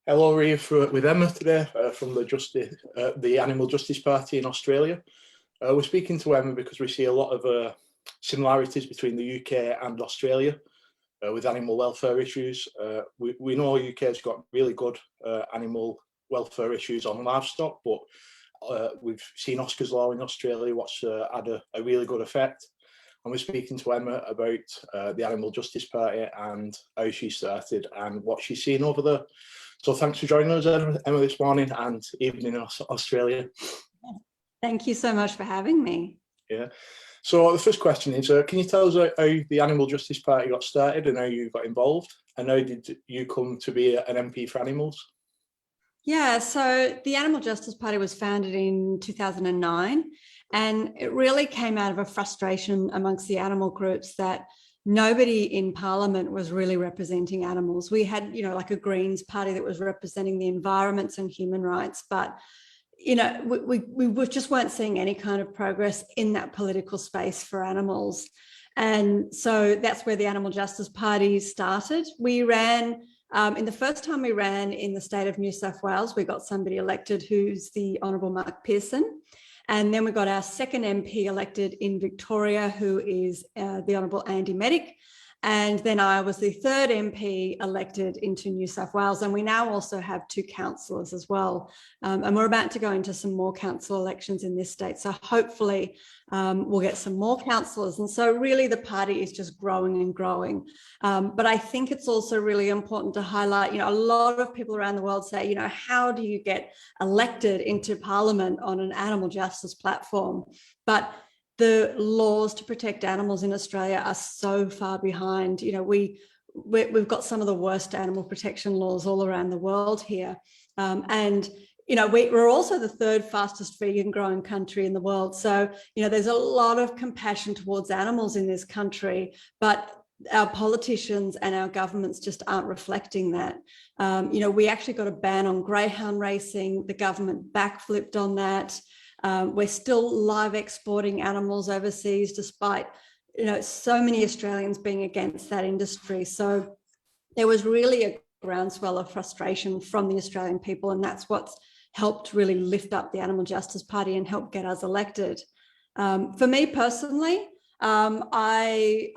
Hello, we're here with Emma today from the Animal Justice Party in Australia. We're speaking to Emma because we see a lot of similarities between the UK and Australia with animal welfare issues. We know the UK's got really good animal welfare issues on livestock, but we've seen Oscar's Law in Australia, which had a really good effect. And we're speaking to Emma about the Animal Justice Party and how she started and what she's seen over there. So thanks for joining us, Emma, this morning and evening in Australia. Thank you so much for having me. Yeah. So the first question is, can you tell us how the Animal Justice Party got started and how you got involved? And how did you come to be an MP for animals? Yeah, so the Animal Justice Party was founded in 2009, and it really came out of a frustration amongst the animal groups that nobody in Parliament was really representing animals. We had, like a Greens party that was representing the environments and human rights, but we just weren't seeing any kind of progress in that political space for animals. And so that's where the Animal Justice Party started. We ran, in the first time we ran in the state of New South Wales, we got somebody elected who's the Honourable Mark Pearson. And then we got our second MP elected in Victoria, who is the Honourable Andy Medic. And then I was the third MP elected into New South Wales. And we now also have two councillors as well. And we're about to go into some more council elections in this state. So hopefully we'll get some more councillors. And so really the party is just growing and growing. But I think it's also really important to highlight, a lot of people around the world say, how do you get elected into Parliament on an animal justice platform? But the laws to protect animals in Australia are so far behind. We've got some of the worst animal protection laws all around the world here. We're also the third fastest vegan growing country in the world. So, there's a lot of compassion towards animals in this country, but our politicians and our governments just aren't reflecting that. We actually got a ban on greyhound racing. The government backflipped on that. We're still live exporting animals overseas, despite, so many Australians being against that industry. So there was really a groundswell of frustration from the Australian people, and that's what's helped really lift up the Animal Justice Party and help get us elected. For me personally, I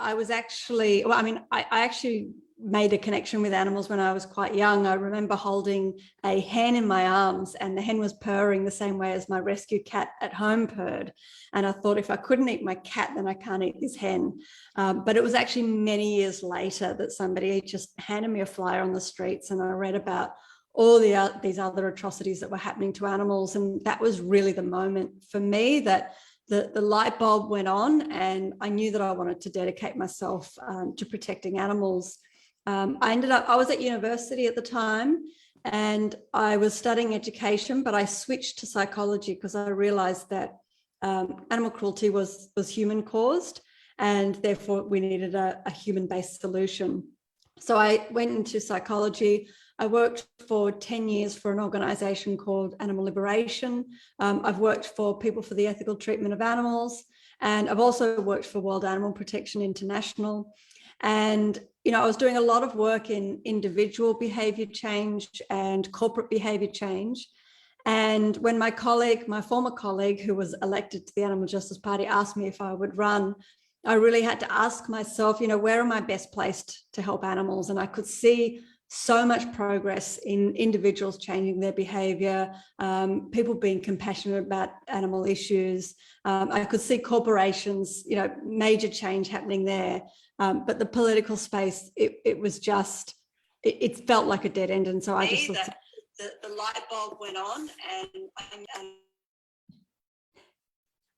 actually made a connection with animals when I was quite young. I remember holding a hen in my arms, and the hen was purring the same way as my rescue cat at home purred. And I thought, if I couldn't eat my cat, then I can't eat this hen. But it was actually many years later that somebody just handed me a flyer on the streets, and I read about all these other atrocities that were happening to animals. And that was really the moment for me that the light bulb went on, and I knew that I wanted to dedicate myself to protecting animals. I was at university at the time, and I was studying education, but I switched to psychology because I realized that animal cruelty was human caused, and therefore we needed a human-based solution. So I went into psychology. I worked for 10 years for an organization called Animal Liberation. I've worked for People for the Ethical Treatment of Animals, and I've also worked for World Animal Protection International. And, I was doing a lot of work in individual behavior change and corporate behavior change. And when my former colleague, who was elected to the Animal Justice Party, asked me if I would run, I really had to ask myself, where am I best placed to help animals? And I could see so much progress in individuals changing their behavior, people being compassionate about animal issues. I could see corporations, major change happening there. But the political space, it felt like a dead end. And so I just thought the light bulb went on,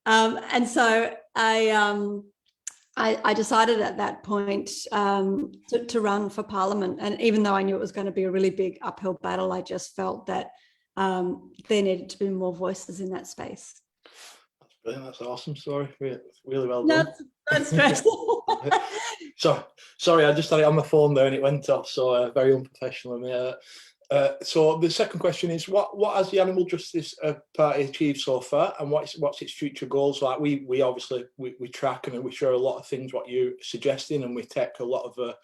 and so I decided at that point to run for Parliament. And even though I knew it was going to be a really big uphill battle, I just felt that there needed to be more voices in that space. That's brilliant. That's awesome. Sorry, really well done. Not stressful. Sorry, I just had it on my phone there and it went off. So very unprofessional of me. So the second question is, what has the Animal Justice Party achieved so far, and what's its future goals? Like we obviously we track and we share a lot of things what you're suggesting, and we take a lot of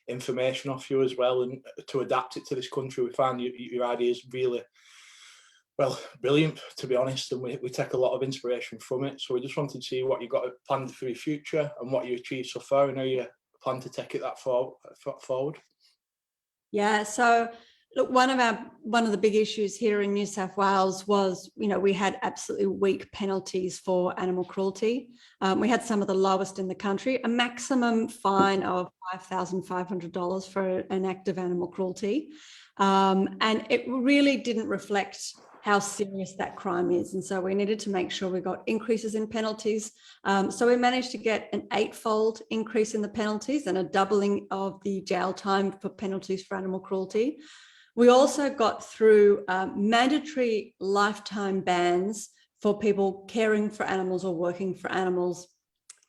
information off you as well, and to adapt it to this country. We find your ideas really, well, brilliant, to be honest, and we take a lot of inspiration from it. So we just wanted to see what you got planned for your future and what you achieved so far, and how you plan to take it that forward. Yeah, so look, one of the big issues here in New South Wales was, we had absolutely weak penalties for animal cruelty. We had some of the lowest in the country, a maximum fine of $5,500 for an act of animal cruelty. And it really didn't reflect how serious that crime is. And so we needed to make sure we got increases in penalties. So we managed to get an 8-fold increase in the penalties and a doubling of the jail time for penalties for animal cruelty. We also got through mandatory lifetime bans for people caring for animals or working for animals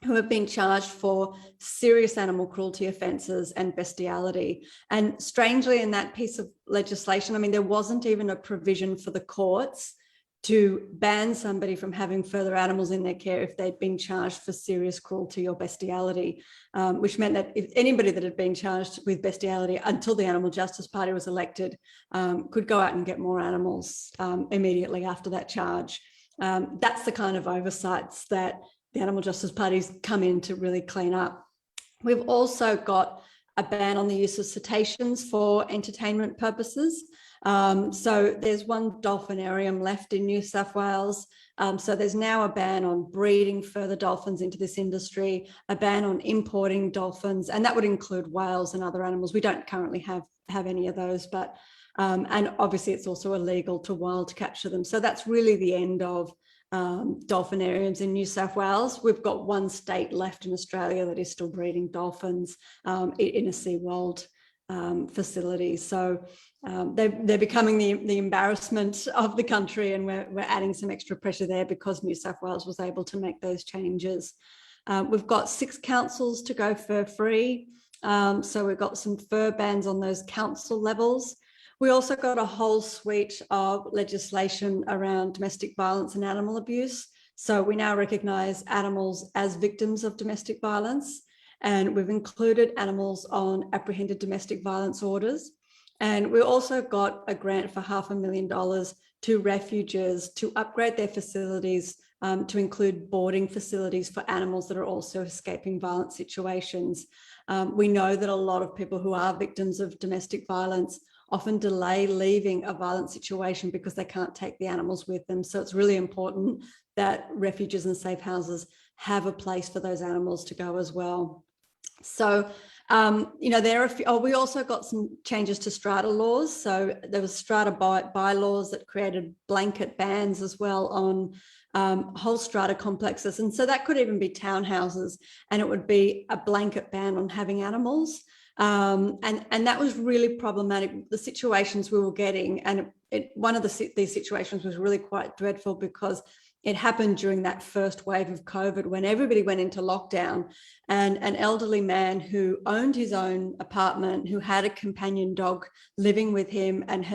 who have been charged for serious animal cruelty offences and bestiality. And strangely, in that piece of legislation, I mean, there wasn't even a provision for the courts to ban somebody from having further animals in their care if they'd been charged for serious cruelty or bestiality, which meant that if anybody that had been charged with bestiality until the Animal Justice Party was elected could go out and get more animals immediately after that charge. That's the kind of oversights that the Animal Justice Party's come in to really clean up. We've also got a ban on the use of cetaceans for entertainment purposes. So there's one dolphinarium left in New South Wales. So there's now a ban on breeding further dolphins into this industry, a ban on importing dolphins, and that would include whales and other animals. We don't currently have any of those, but and obviously it's also illegal to wild capture them. So that's really the end of dolphinariums in New South Wales. We've got one state left in Australia that is still breeding dolphins in a SeaWorld facility. So they're becoming the embarrassment of the country, and we're adding some extra pressure there because New South Wales was able to make those changes. We've got 6 councils to go fur free. So we've got some fur bans on those council levels. We also got a whole suite of legislation around domestic violence and animal abuse. So we now recognise animals as victims of domestic violence, and we've included animals on apprehended domestic violence orders. And we also got a grant for $500,000 to refuges to upgrade their facilities to include boarding facilities for animals that are also escaping violent situations. We know that a lot of people who are victims of domestic violence often delay leaving a violent situation because they can't take the animals with them. So it's really important that refuges and safe houses have a place for those animals to go as well. So, there are we also got some changes to strata laws. So there was strata bylaws that created blanket bans as well on whole strata complexes. And so that could even be townhouses, and it would be a blanket ban on having animals. And that was really problematic, the situations we were getting. And one of these situations was really quite dreadful because it happened during that first wave of COVID when everybody went into lockdown, and an elderly man who owned his own apartment, who had a companion dog living with him, and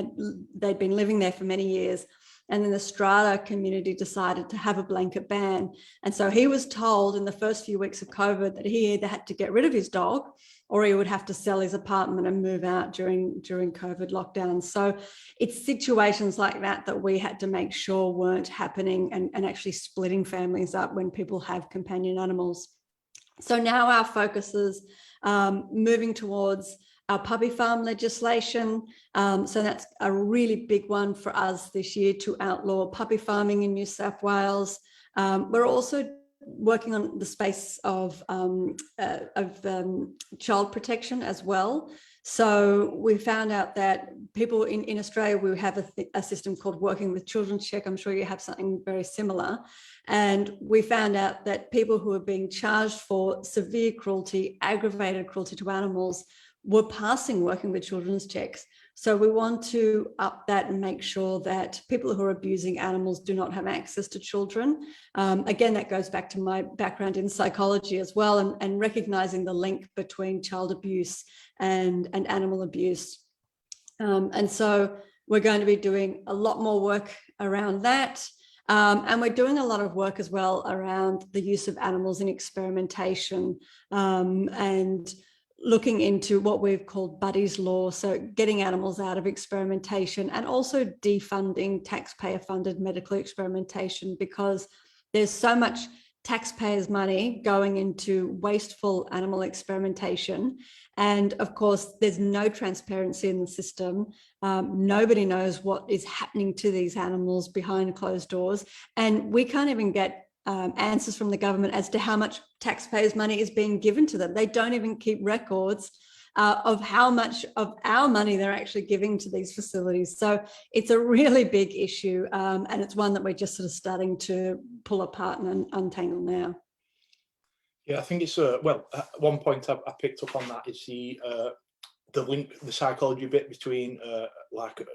they'd been living there for many years. And then the strata community decided to have a blanket ban. And so he was told in the first few weeks of COVID that he either had to get rid of his dog or he would have to sell his apartment and move out during COVID lockdown. So it's situations like that we had to make sure weren't happening, and actually splitting families up when people have companion animals. So now our focus is moving towards our puppy farm legislation. So that's a really big one for us this year, to outlaw puppy farming in New South Wales. We're also working on the space of child protection as well. So we found out that people in Australia, we have a system called Working with Children's Check. I'm sure you have something very similar. And we found out that people who are being charged for severe cruelty, aggravated cruelty to animals, were passing Working with Children's Checks. So we want to up that and make sure that people who are abusing animals do not have access to children. Again, that goes back to my background in psychology as well, and recognizing the link between child abuse and animal abuse. And so we're going to be doing a lot more work around that. And we're doing a lot of work as well around the use of animals in experimentation, and looking into what we've called Buddy's Law, so getting animals out of experimentation, and also defunding taxpayer-funded medical experimentation, because there's so much taxpayers' money going into wasteful animal experimentation. And of course, there's no transparency in the system. Nobody knows what is happening to these animals behind closed doors. And we can't even get answers from the government as to how much taxpayers' money is being given to them. They don't even keep records of how much of our money they're actually giving to these facilities. So it's a really big issue, and it's one that we're just sort of starting to pull apart and untangle now. Yeah, I think it's one point I picked up on that is the link, the psychology bit between like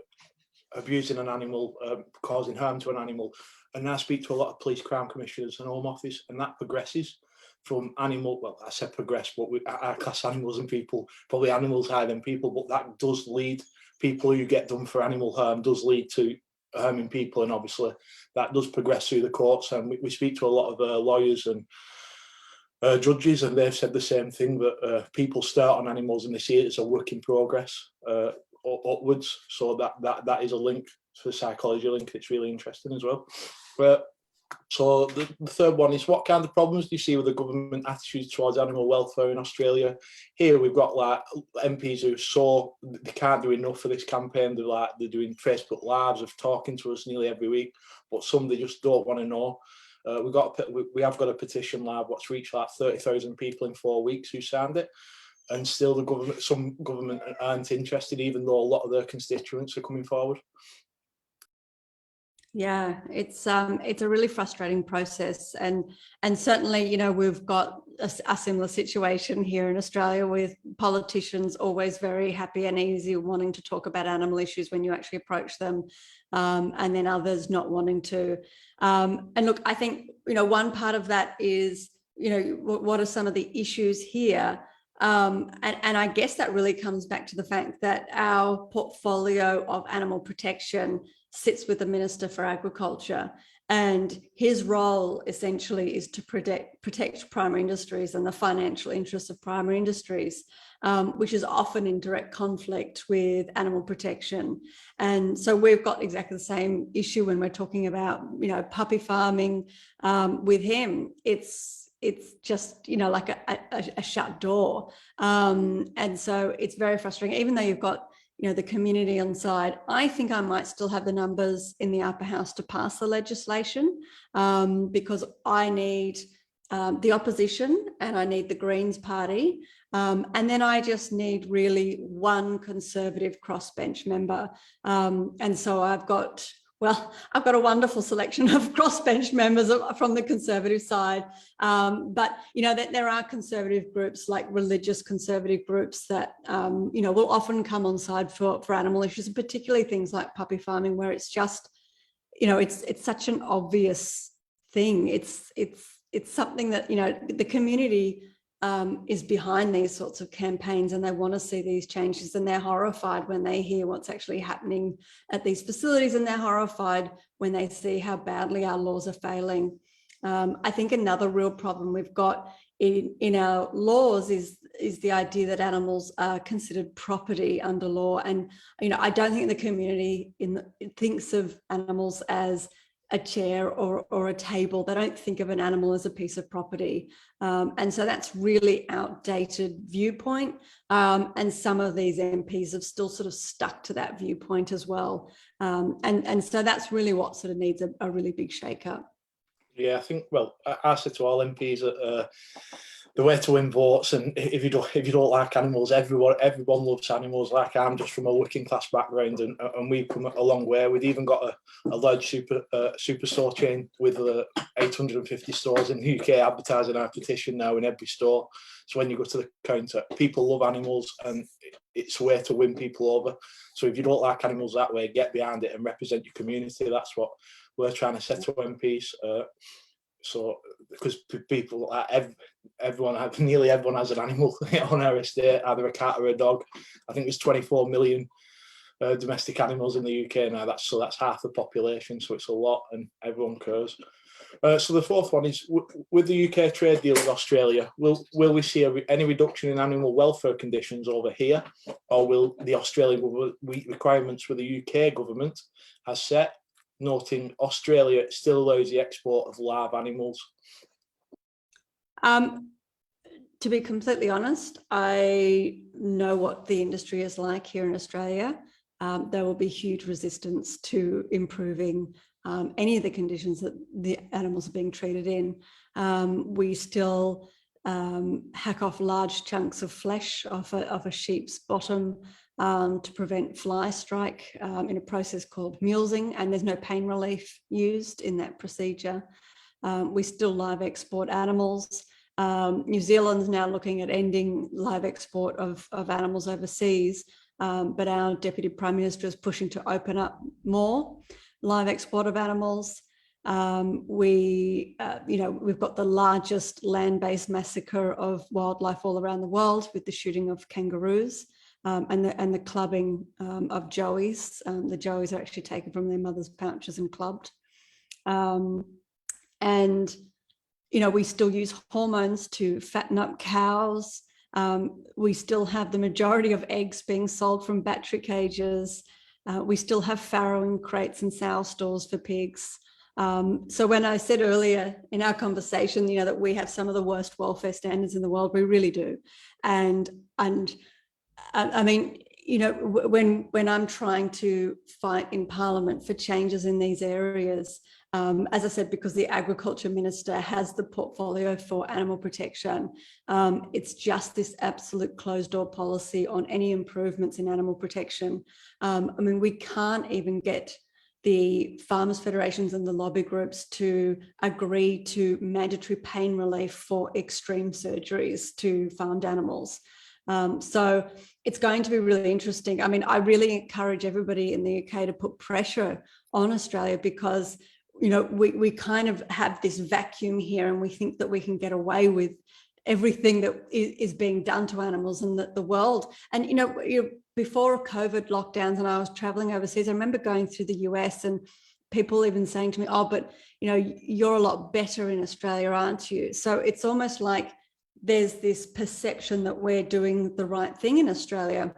abusing an animal, causing harm to an animal. And I speak to a lot of police, crime commissioners and home office, and that progresses from animal, well, I said progress, but I class animals and people, probably animals higher than people, but that does lead, people who get done for animal harm does lead to harming people, and obviously that does progress through the courts. And we speak to a lot of lawyers and judges, and they've said the same thing, that people start on animals and they see it as a work in progress upwards. So that is a link to the psychology link. It's really interesting as well. So the third one is, what kind of problems do you see with the government attitudes towards animal welfare in Australia? Here we've got like MPs who saw they can't do enough for this campaign. They're doing Facebook Lives of talking to us nearly every week, but some they just don't want to know. We have got a petition live what's reached like 30,000 people in 4 weeks who signed it, and still some government aren't interested, even though a lot of their constituents are coming forward. Yeah, it's a really frustrating process, and certainly, you know, we've got a similar situation here in Australia with politicians always very happy and easy wanting to talk about animal issues when you actually approach them, and then others not wanting to. And look, I think, you know, one part of that is, you know, what are some of the issues here? And I guess that really comes back to the fact that our portfolio of animal protection sits with the Minister for Agriculture, and his role essentially is to protect primary industries and the financial interests of primary industries, which is often in direct conflict with animal protection. And so we've got exactly the same issue when we're talking about, you know, puppy farming with him. It's just, you know, like a shut door. And so it's very frustrating, even though you've got, you know, the community on side. I think I might still have the numbers in the upper house to pass the legislation, because I need the opposition and I need the Greens party. And then I just need really one Conservative crossbench member. And so I've got a wonderful selection of crossbench members from the Conservative side. But, you know, that there are conservative groups, like religious conservative groups, that, you know, will often come on side for animal issues, and particularly things like puppy farming, where it's just, you know, it's such an obvious thing. It's something that, you know, the community is behind these sorts of campaigns, and they want to see these changes, and they're horrified when they hear what's actually happening at these facilities, and they're horrified when they see how badly our laws are failing. I think another real problem we've got in our laws is the idea that animals are considered property under law, and, you know, I don't think the community thinks of animals as a chair or a table. They don't think of an animal as a piece of property. And so that's really outdated viewpoint. And some of these MPs have still sort of stuck to that viewpoint as well. And so that's really what sort of needs a really big shake-up. Yeah, I think, well, I said to all MPs that the way to win votes, and if you don't like animals, everyone loves animals. Like, I'm just from a working class background, and we've come a long way. We've even got a large superstore chain with 850 stores in the UK advertising our petition now in every store. So when you go to the counter, people love animals, and it's a way to win people over. So if you don't like animals that way, get behind it and represent your community. That's what we're trying to set to MPs. So, because people, like nearly everyone has an animal on our estate, either a cat or a dog. I think there's 24 million domestic animals in the UK now. That's half the population, so it's a lot, and everyone cares. So the fourth one is, with the UK trade deal with Australia, will we see any reduction in animal welfare conditions over here, or will the Australian government meet requirements for the UK government has set, noting Australia still allows the export of live animals? To be completely honest, I know what the industry is like here in Australia. There will be huge resistance to improving any of the conditions that the animals are being treated in. We still hack off large chunks of flesh off a sheep's bottom to prevent fly strike in a process called mulesing, and there's no pain relief used in that procedure. We still live export animals. New Zealand's now looking at ending live export of animals overseas, but our Deputy Prime Minister is pushing to open up more live export of animals. We've got the largest land-based massacre of wildlife all around the world with the shooting of kangaroos and the clubbing of joeys. The joeys are actually taken from their mother's pouches and clubbed. And we still use hormones to fatten up cows. We still have the majority of eggs being sold from battery cages. We still have farrowing crates and sow stalls for pigs. So when I said earlier in our conversation, that we have some of the worst welfare standards in the world, we really do. And I mean, when I'm trying to fight in Parliament for changes in these areas, as I said, because the Agriculture Minister has the portfolio for animal protection, it's just this absolute closed door policy on any improvements in animal protection. I mean, we can't even get the farmers' federations and the lobby groups to agree to mandatory pain relief for extreme surgeries to farmed animals. So it's going to be really interesting. I mean, I really encourage everybody in the UK to put pressure on Australia, because we kind of have this vacuum here, and we think that we can get away with everything that is being done to animals in the world. And, before COVID lockdowns and I was traveling overseas, I remember going through the US and people even saying to me, oh, but, you're a lot better in Australia, aren't you? So it's almost like there's this perception that we're doing the right thing in Australia,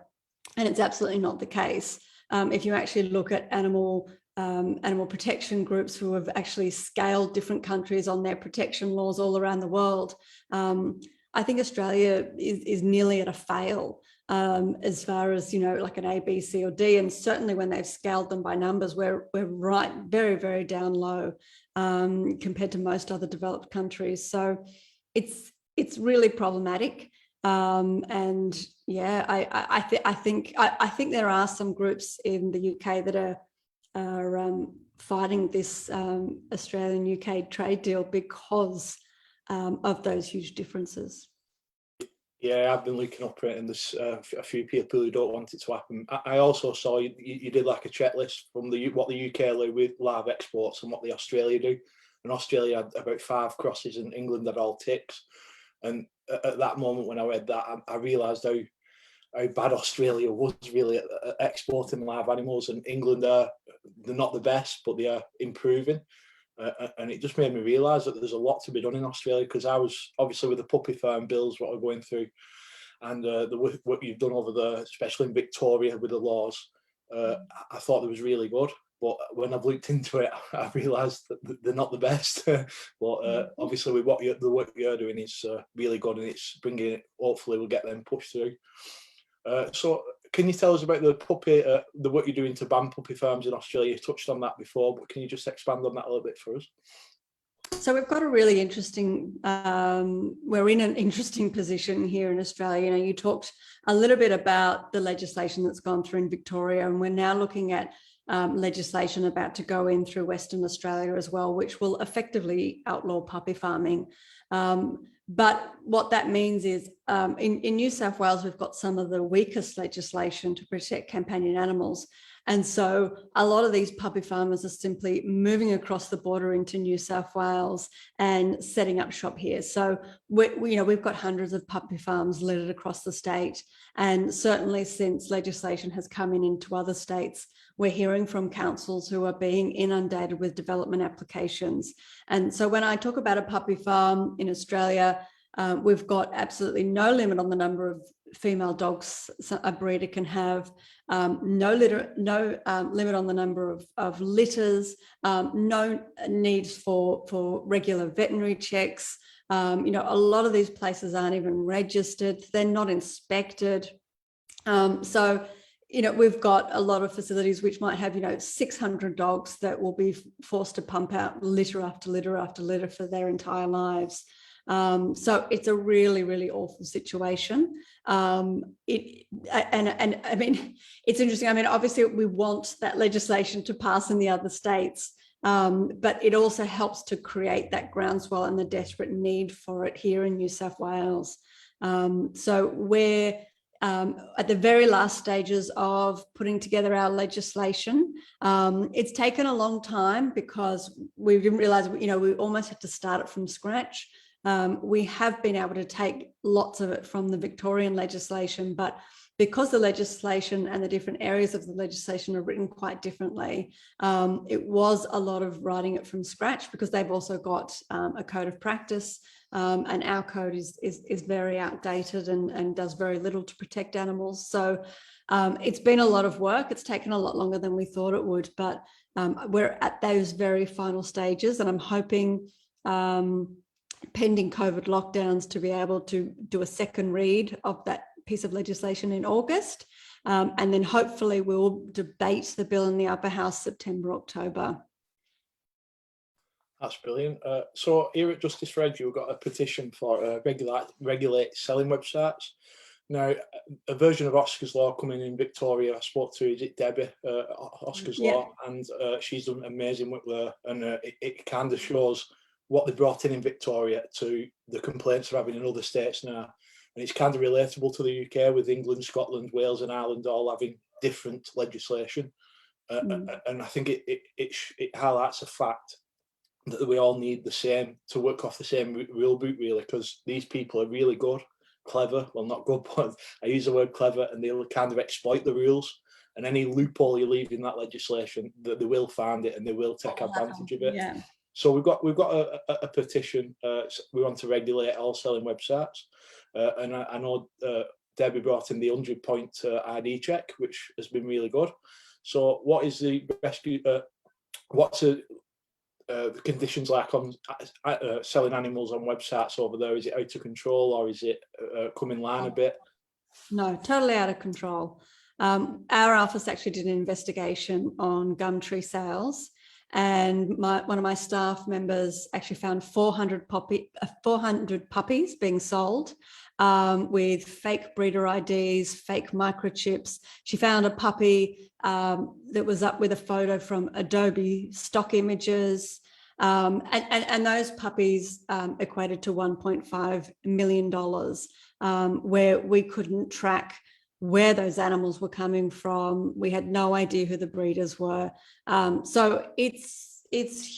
and it's absolutely not the case. If you actually look at animal protection groups who have actually scaled different countries on their protection laws all around the world, I think Australia is nearly at a fail as far as, like an A, B, C or D. And certainly when they've scaled them by numbers, we're right very, very down low compared to most other developed countries. So it's really problematic. And yeah, I think there are some groups in the UK that are fighting this Australian-UK trade deal because of those huge differences. Yeah, I've been looking up it, and there's a few people who don't want it to happen. I also saw you did like a checklist from what the UK allow with live exports and what the Australia do. And Australia had about 5 crosses, and England had all ticks. And at that moment when I read that, I realised how bad Australia was really at exporting live animals, and England they're not the best, but they are improving. And it just made me realise that there's a lot to be done in Australia, because I was obviously with the puppy farm bills, what we're going through, and what you've done over there, especially in Victoria with the laws, I thought it was really good. But when I've looked into it, I've realised that they're not the best. But obviously, with the work you're doing is really good, and it's bringing it. Hopefully, we'll get them pushed through. So, can you tell us about the work you're doing to ban puppy farms in Australia? You touched on that before, but can you just expand on that a little bit for us? So we've got a really interesting, we're in an interesting position here in Australia. You talked a little bit about the legislation that's gone through in Victoria, and we're now looking at legislation about to go in through Western Australia as well, which will effectively outlaw puppy farming. But what that means is in New South Wales, we've got some of the weakest legislation to protect companion animals. And so a lot of these puppy farmers are simply moving across the border into New South Wales and setting up shop here. So we've got hundreds of puppy farms littered across the state. And certainly since legislation has come into other states, we're hearing from councils who are being inundated with development applications. And so when I talk about a puppy farm in Australia, we've got absolutely no limit on the number of female dogs a breeder can have, no limit on the number of litters, no needs for regular veterinary checks. A lot of these places aren't even registered, they're not inspected. So we've got a lot of facilities which might have 600 dogs that will be forced to pump out litter after litter after litter for their entire lives. So it's a really, really awful situation. I mean, it's interesting. I mean, obviously we want that legislation to pass in the other states, but it also helps to create that groundswell and the desperate need for it here in New South Wales. So we're at the very last stages of putting together our legislation. It's taken a long time because we didn't realise, we almost had to start it from scratch. We have been able to take lots of it from the Victorian legislation, but because the legislation and the different areas of the legislation are written quite differently, it was a lot of writing it from scratch because they've also got a code of practice, and our code is very outdated and does very little to protect animals. So it's been a lot of work. It's taken a lot longer than we thought it would, but we're at those very final stages, and I'm hoping pending COVID lockdowns to be able to do a second read of that piece of legislation in August. And then hopefully we'll debate the bill in the upper house September, October. That's brilliant. So here at Justice for Reggie, we've got a petition for regulate selling websites. Now, a version of Oscar's Law coming in Victoria, I spoke to, is it Debbie, Oscar's Law, and she's done amazing work there, and it kind of shows what they brought in Victoria to the complaints they're having in other states now. And it's kind of relatable to the UK, with England, Scotland, Wales and Ireland all having different legislation. And I think it highlights a fact that we all need the same, to work off the same rule book, really, because these people are really good, clever, well, not good, but I use the word clever, and they'll kind of exploit the rules. And any loophole you leave in that legislation, that they will find it and they will take advantage of it. Yeah. So we've got a petition. We want to regulate all selling websites, and I know Debbie brought in the 100-point ID check, which has been really good. So, what is the rescue? What's the conditions like on selling animals on websites over there? Is it out of control, or is it come in line a bit? No, totally out of control. Our office actually did an investigation on Gumtree sales. And one of my staff members actually found 400 puppies being sold with fake breeder IDs, fake microchips. She found a puppy that was up with a photo from Adobe stock images. And those puppies equated to $1.5 million, where we couldn't track where those animals were coming from. We had no idea who the breeders were. So it's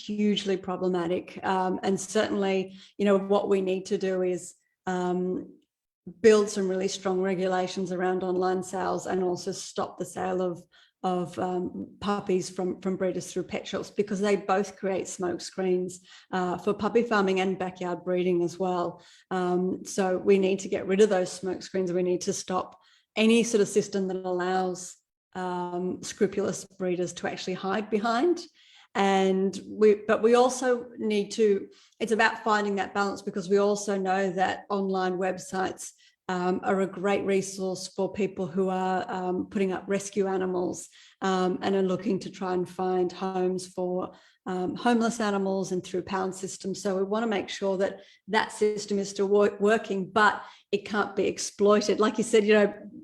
hugely problematic. And certainly, what we need to do is build some really strong regulations around online sales, and also stop the sale of puppies from breeders through pet shops, because they both create smoke screens for puppy farming and backyard breeding as well. So we need to get rid of those smoke screens. We need to stop any sort of system that allows scrupulous breeders to actually hide behind. But we also need to, it's about finding that balance, because we also know that online websites are a great resource for people who are putting up rescue animals and are looking to try and find homes for homeless animals, and through pound systems. So we want to make sure that that system is still working, but it can't be exploited. Like you said,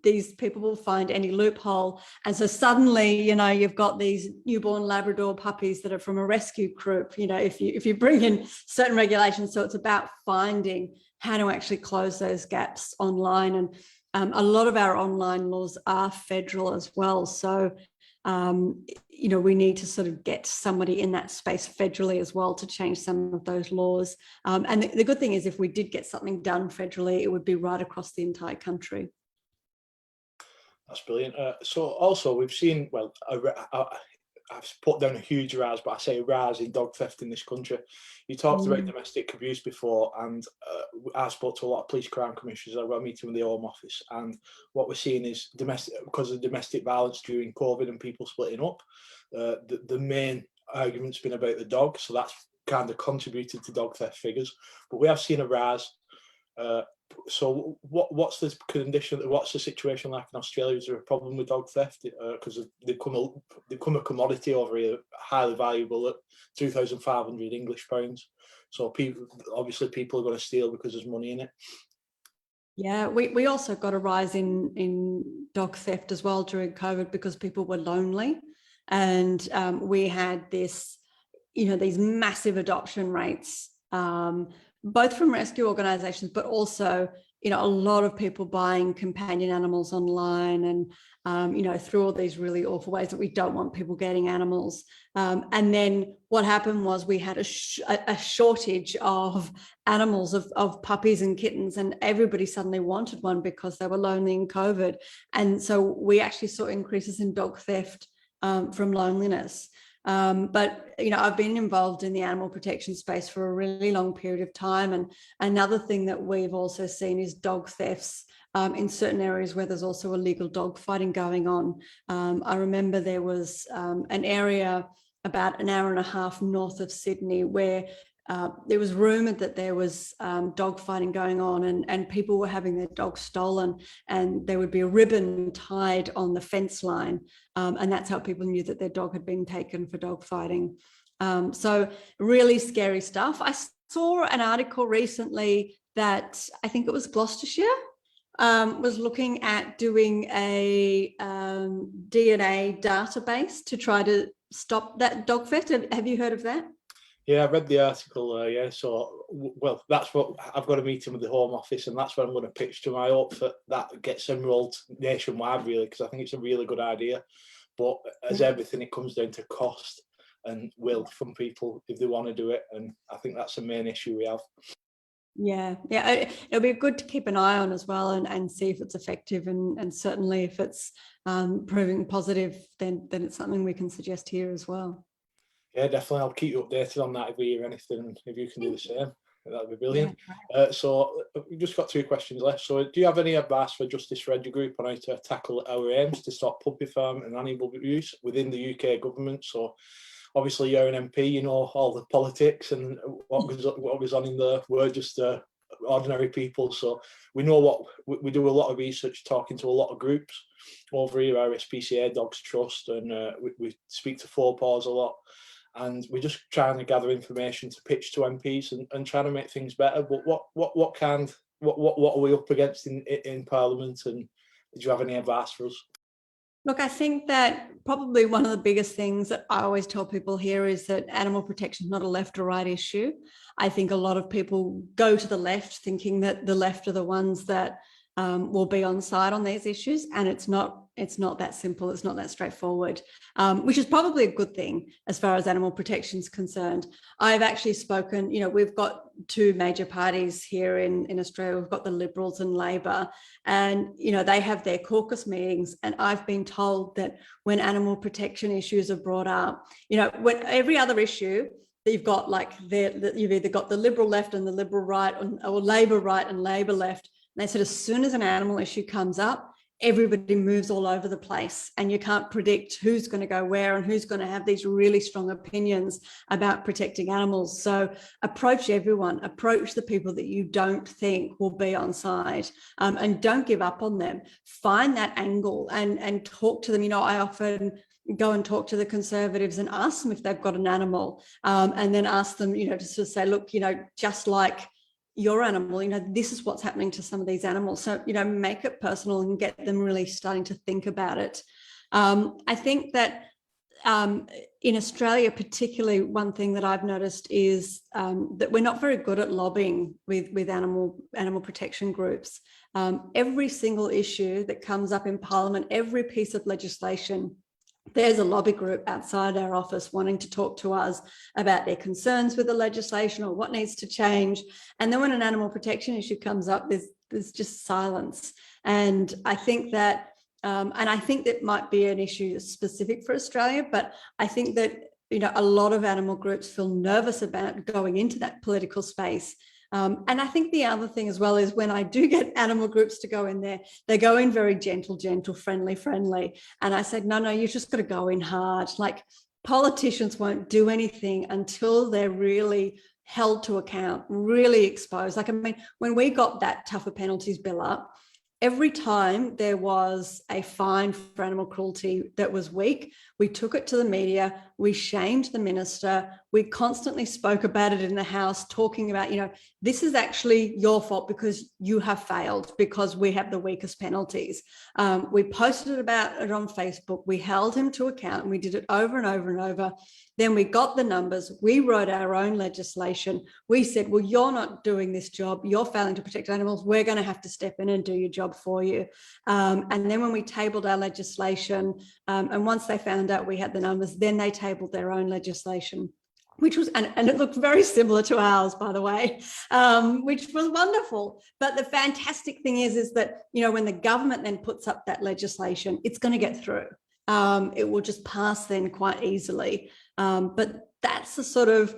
these people will find any loophole. And so suddenly, you've got these newborn Labrador puppies that are from a rescue group, if you bring in certain regulations. So it's about finding how to actually close those gaps online. And a lot of our online laws are federal as well. So we need to sort of get somebody in that space federally as well to change some of those laws. And the good thing is, if we did get something done federally, it would be right across the entire country. That's brilliant. So also we've seen, well, I've put down a huge rise, but I say rise in dog theft in this country. You talked about domestic abuse before, and I spoke to a lot of police crime commissioners. I've got a meeting with the Home Office, and what we're seeing is because of domestic violence during COVID and people splitting up, the main argument's been about the dog, so that's kind of contributed to dog theft figures. But we have seen a rise. So what's the condition? What's the situation like in Australia? Is there a problem with dog theft? Because they become a commodity over here, highly valuable at 2,500 English pounds. So people are going to steal because there's money in it. Yeah, we also got a rise in dog theft as well during COVID because people were lonely, and we had these massive adoption rates. Both from rescue organizations, but also, a lot of people buying companion animals online and, through all these really awful ways that we don't want people getting animals. And then what happened was we had a shortage of animals, of puppies and kittens, and everybody suddenly wanted one because they were lonely in COVID. And so we actually saw increases in dog theft from loneliness. But I've been involved in the animal protection space for a really long period of time, and another thing that we've also seen is dog thefts in certain areas where there's also illegal dog fighting going on. I remember there was an area about an hour and a half north of Sydney where it was rumoured that there was dog fighting going on, and people were having their dogs stolen, and there would be a ribbon tied on the fence line, and that's how people knew that their dog had been taken for dog fighting. So really scary stuff. I saw an article recently that I think it was Gloucestershire was looking at doing a DNA database to try to stop that dog theft. Have you heard of that? Yeah, I read the article. Yeah, so well, that's what I've got a meeting with the Home Office, and that's what I'm going to pitch to. I hope that gets enrolled nationwide, really, because I think it's a really good idea. But as everything, it comes down to cost and will from people if they want to do it, and I think that's the main issue we have. Yeah, it'll be good to keep an eye on as well, and see if it's effective, and certainly if it's proving positive, then it's something we can suggest here as well. Yeah, definitely. I'll keep you updated on that if we hear anything, and if you can do the same, that'd be brilliant. Yeah, so we've just got 2 questions left. So do you have any advice for Justice Reggie Group on how to tackle our aims to stop puppy farm and animal abuse within the UK government? So obviously you're an MP, you know all the politics and what goes on in there. We're just ordinary people, so we know what we do. A lot of research, talking to a lot of groups over here, RSPCA, Dogs Trust, and we speak to Four Paws a lot. And we're just trying to gather information to pitch to MPs and trying to make things better. But what are we up against in Parliament? And did you have any advice for us? Look, I think that probably one of the biggest things that I always tell people here is that animal protection is not a left or right issue. I think a lot of people go to the left thinking that the left are the ones that will be on side on these issues, and it's not that simple. It's not that straightforward, which is probably a good thing as far as animal protection is concerned. I've actually spoken, we've got 2 major parties here in Australia. We've got the Liberals and Labor, and they have their caucus meetings, and I've been told that when animal protection issues are brought up, when every other issue, you've got you've either got the Liberal left and the Liberal right, or Labor right and Labor left. They said as soon as an animal issue comes up, everybody moves all over the place, and you can't predict who's going to go where and who's going to have these really strong opinions about protecting animals. So approach everyone, approach the people that you don't think will be on side, and don't give up on them. Find that angle and talk to them. I often go and talk to the Conservatives and ask them if they've got an animal, and then ask them, just to say, look, just like your animal, this is what's happening to some of these animals. So, make it personal and get them really starting to think about it. I think that in Australia, particularly, one thing that I've noticed is that we're not very good at lobbying with animal protection groups. Every single issue that comes up in Parliament, every piece of legislation there's a lobby group outside our office wanting to talk to us about their concerns with the legislation or what needs to change. And then when an animal protection issue comes up, there's just silence. And I think that might be an issue specific for Australia, but I think that, you know, a lot of animal groups feel nervous about going into that political space. And I think the other thing as well is when I do get animal groups to go in there, they go in very gentle, friendly. And I said, no, you just got to go in hard. Like, politicians won't do anything until they're really held to account, really exposed. Like, I mean, when we got that tougher penalties bill up, every time there was a fine for animal cruelty that was weak, we took it to the media, we shamed the minister, we constantly spoke about it in the House, talking about, you know, this is actually your fault because you have failed, because we have the weakest penalties. We posted about it on Facebook, we held him to account, and we did it over and over and over. Then we got the numbers, we wrote our own legislation. We said, well, you're not doing this job, you're failing to protect animals, we're going to have to step in and do your job for you. And then when we tabled our legislation, and once they found out we had the numbers, then they tabled their own legislation, which was, and it looked very similar to ours, by the way, which was wonderful. But the fantastic thing is that, you know, when the government then puts up that legislation, it's going to get through. It will just pass then quite easily. But that's the sort of,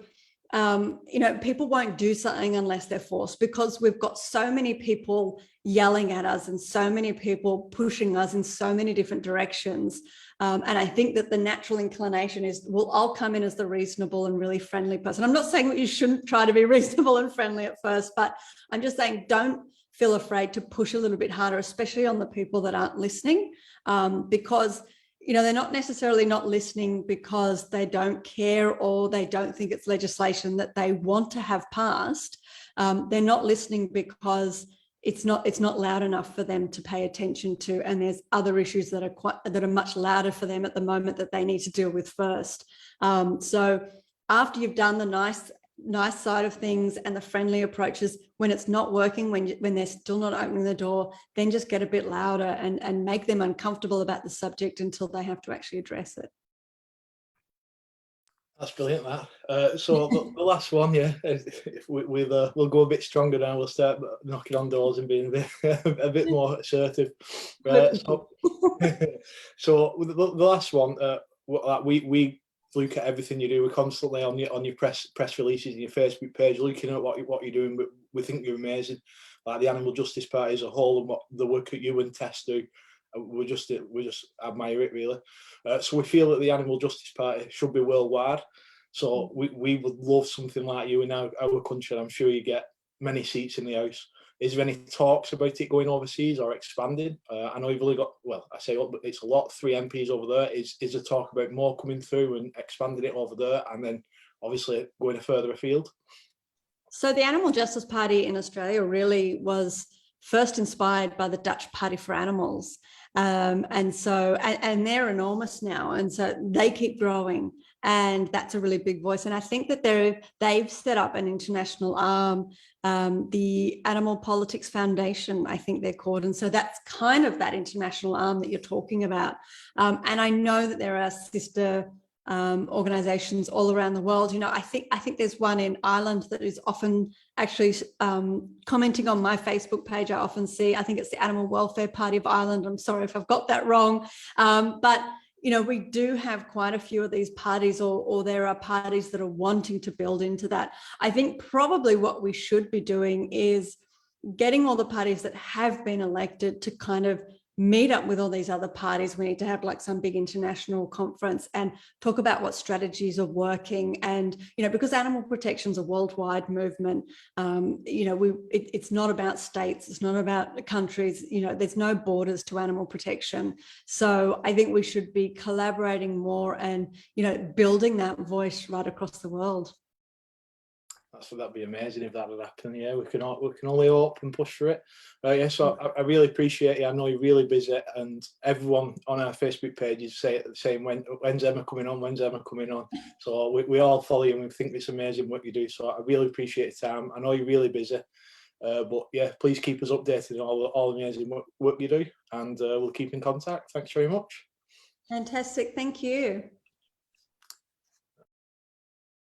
you know, people won't do something unless they're forced, because we've got so many people yelling at us and so many people pushing us in so many different directions. And I think that the natural inclination is, well, I'll come in as the reasonable and really friendly person. I'm not saying that you shouldn't try to be reasonable and friendly at first, but I'm just saying don't feel afraid to push a little bit harder, especially on the people that aren't listening, because, you know, they're not necessarily not listening because they don't care or they don't think it's legislation that they want to have passed. They're not listening because it's not loud enough for them to pay attention to, and there's other issues that are much louder for them at the moment that they need to deal with first. So after you've done the nice side of things and the friendly approaches, when it's not working, when they're still not opening the door, then just get a bit louder and make them uncomfortable about the subject until they have to actually address it. That's brilliant, that. So the last one, yeah, we'll go a bit stronger now. We'll start knocking on doors and being a bit more assertive. So the last one, we look at everything you do. We're constantly on your press releases and your Facebook page, looking at what you're doing. But we think you're amazing. Like the Animal Justice Party as a whole, and what the work that you and Tess do, we just admire it, really. So we feel that the Animal Justice Party should be worldwide. So we would love something like you in our country. I'm sure you get many seats in the House. Is there any talks about it going overseas or expanding? I know you've only got, well, I say it's a lot, 3 MPs over there. Is there talk about more coming through and expanding it over there, and then obviously going further afield? So the Animal Justice Party in Australia really was first inspired by the Dutch Party for Animals. And they're enormous now. And so they keep growing. And that's a really big voice. And I think that they've set up an international arm, the Animal Politics Foundation, I think they're called. And so that's kind of that international arm that you're talking about. And I know that there are sister organizations all around the world. You know, I think there's one in Ireland that is often actually commenting on my Facebook page. I often see, I think it's the Animal Welfare Party of Ireland. I'm sorry if I've got that wrong. But, you know, we do have quite a few of these parties, or there are parties that are wanting to build into that. I think probably what we should be doing is getting all the parties that have been elected to kind of meet up with all these other parties. We need to have like some big international conference and talk about what strategies are working. And, you know, because animal protection is a worldwide movement, you know, it's not about states, it's not about countries, you know, there's no borders to animal protection. So I think we should be collaborating more and, you know, building that voice right across the world. That'd be amazing if that would happen. Yeah, we can only hope and push for it. Yeah, so I really appreciate you. I know you're really busy, and everyone on our Facebook page is saying when's Emma coming on? When's Emma coming on? So we all follow you, and we think it's amazing what you do. So I really appreciate your time. I know you're really busy, but yeah, please keep us updated on all the amazing work you do, and we'll keep in contact. Thanks very much. Fantastic. Thank you.